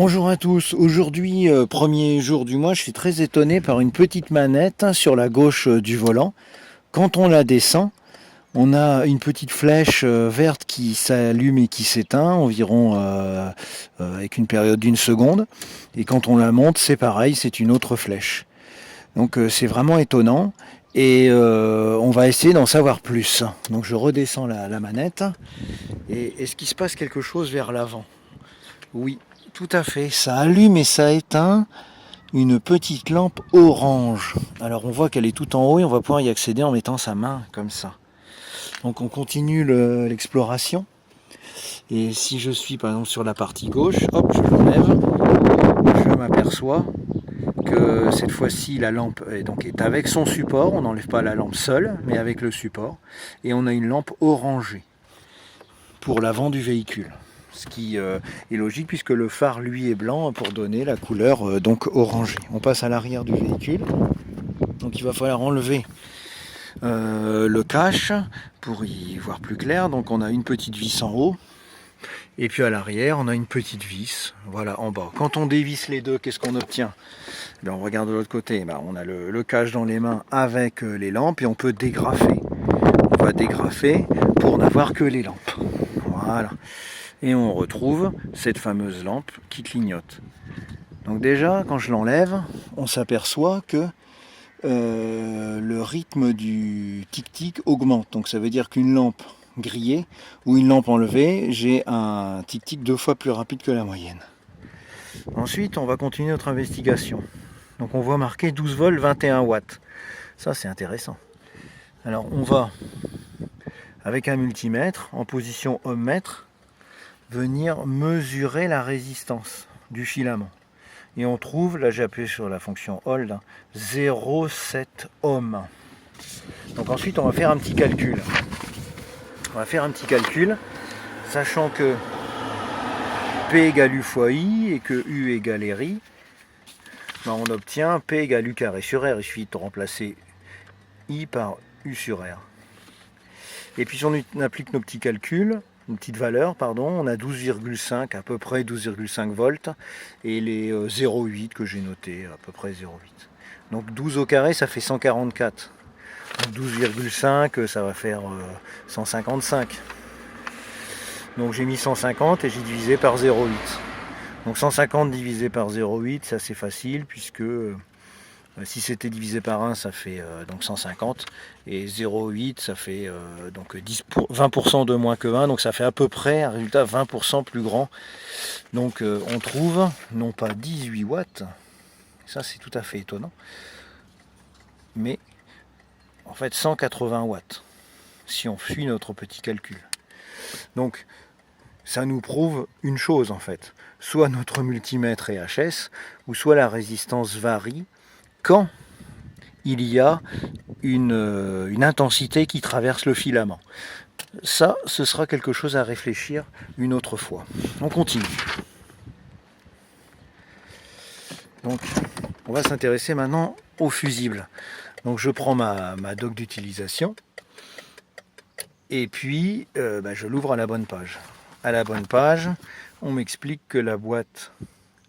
Bonjour à tous, aujourd'hui premier jour du mois, je suis très étonné par une petite manette sur la gauche du volant. Quand on la descend, on a une petite flèche verte qui s'allume et qui s'éteint environ avec une période d'une seconde. Et quand on la monte, c'est pareil, c'est une autre flèche. Donc c'est vraiment étonnant et on va essayer d'en savoir plus. Donc je redescends la manette et est-ce qu'il se passe quelque chose vers l'avant? Oui, tout à fait. Ça allume et ça éteint une petite lampe orange. Alors on voit qu'elle est tout en haut et on va pouvoir y accéder en mettant sa main comme ça. Donc on continue l'exploration. Et si je suis par exemple sur la partie gauche, hop, je l'enlève. Je m'aperçois que cette fois-ci la lampe est avec son support. On n'enlève pas la lampe seule, mais avec le support. Et on a une lampe orangée pour l'avant du véhicule. Ce qui est logique puisque le phare lui est blanc pour donner la couleur donc orangée. On passe à l'arrière du véhicule. Donc il va falloir enlever le cache pour y voir plus clair. Donc on a une petite vis en haut. Et puis à l'arrière, on a une petite vis, voilà, en bas. Quand on dévisse les deux, qu'est-ce qu'on obtient? On regarde de l'autre côté, on a le cache dans les mains avec les lampes et on peut dégrafer. On va dégrafer pour n'avoir que les lampes. Voilà. Et on retrouve cette fameuse lampe qui clignote. Donc déjà, quand je l'enlève, on s'aperçoit que le rythme du tic-tic augmente. Donc ça veut dire qu'une lampe grillée ou une lampe enlevée, j'ai un tic-tic 2 fois plus rapide que la moyenne. Ensuite, on va continuer notre investigation. Donc on voit marqué 12 volts, 21 watts. Ça, c'est intéressant. Alors on va, avec un multimètre, en position ohm-mètre, venir mesurer la résistance du filament. Et on trouve, là j'ai appuyé sur la fonction hold, 0,7 ohm. Donc ensuite on va faire un petit calcul. Sachant que P égale U fois I et que U égale RI, on obtient P égale U carré sur R. Il suffit de remplacer I par U sur R. Et puis si on applique nos petits calculs, une petite valeur, on a 12,5, à peu près 12,5 volts, et les 0,8 que j'ai noté, à peu près 0,8. Donc 12 au carré, ça fait 144. Donc 12,5, ça va faire 155. Donc j'ai mis 150 et j'ai divisé par 0,8. Donc 150 divisé par 0,8, c'est assez facile, puisque si c'était divisé par 1, ça fait donc 150, et 0,8, ça fait donc 20% de moins que 1, donc ça fait à peu près un résultat 20% plus grand. Donc on trouve non pas 18 watts, ça c'est tout à fait étonnant, mais en fait 180 watts, si on suit notre petit calcul. Donc ça nous prouve une chose en fait, soit notre multimètre est HS, ou soit la résistance varie quand il y a une intensité qui traverse le filament. Ça, ce sera quelque chose à réfléchir une autre fois. On continue. Donc, on va s'intéresser maintenant au fusible. Donc, je prends ma doc d'utilisation et puis je l'ouvre à la bonne page. À la bonne page, on m'explique que la boîte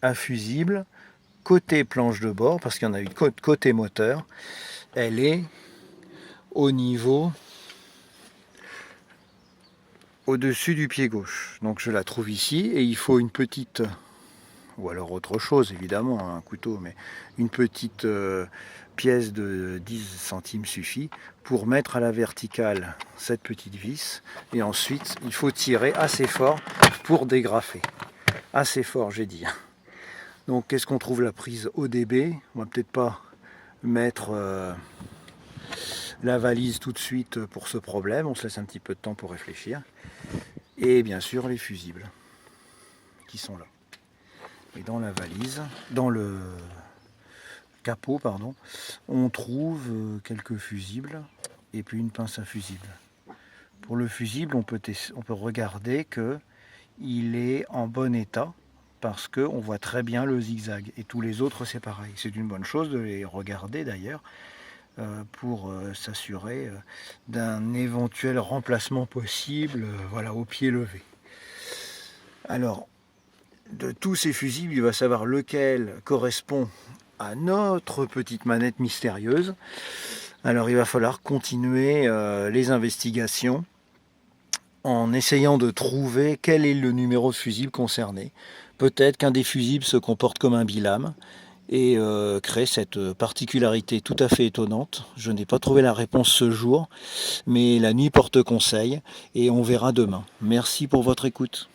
à fusible, côté planche de bord, parce qu'il y en a une côté moteur, elle est au niveau au-dessus du pied gauche. Donc je la trouve ici et il faut une petite, ou alors autre chose évidemment, un couteau, mais une petite pièce de 10 centimes suffit pour mettre à la verticale cette petite vis, et ensuite il faut tirer assez fort pour dégrafer. Assez fort, j'ai dit. Donc qu'est-ce qu'on trouve? La prise ODB. On va peut-être pas mettre la valise tout de suite pour ce problème, on se laisse un petit peu de temps pour réfléchir. Et bien sûr les fusibles qui sont là. Et dans la valise, dans le capot, on trouve quelques fusibles et puis une pince à fusible. Pour le fusible, on peut regarder que il est en bon état, parce qu'on voit très bien le zigzag, et tous les autres c'est pareil. C'est une bonne chose de les regarder d'ailleurs, pour s'assurer d'un éventuel remplacement possible, au pied levé. Alors, tous ces fusibles, il va savoir lequel correspond à notre petite manette mystérieuse. Alors il va falloir continuer les investigations en essayant de trouver quel est le numéro de fusible concerné. Peut-être qu'un des fusibles se comporte comme un bilame et crée cette particularité tout à fait étonnante. Je n'ai pas trouvé la réponse ce jour, mais la nuit porte conseil et on verra demain. Merci pour votre écoute.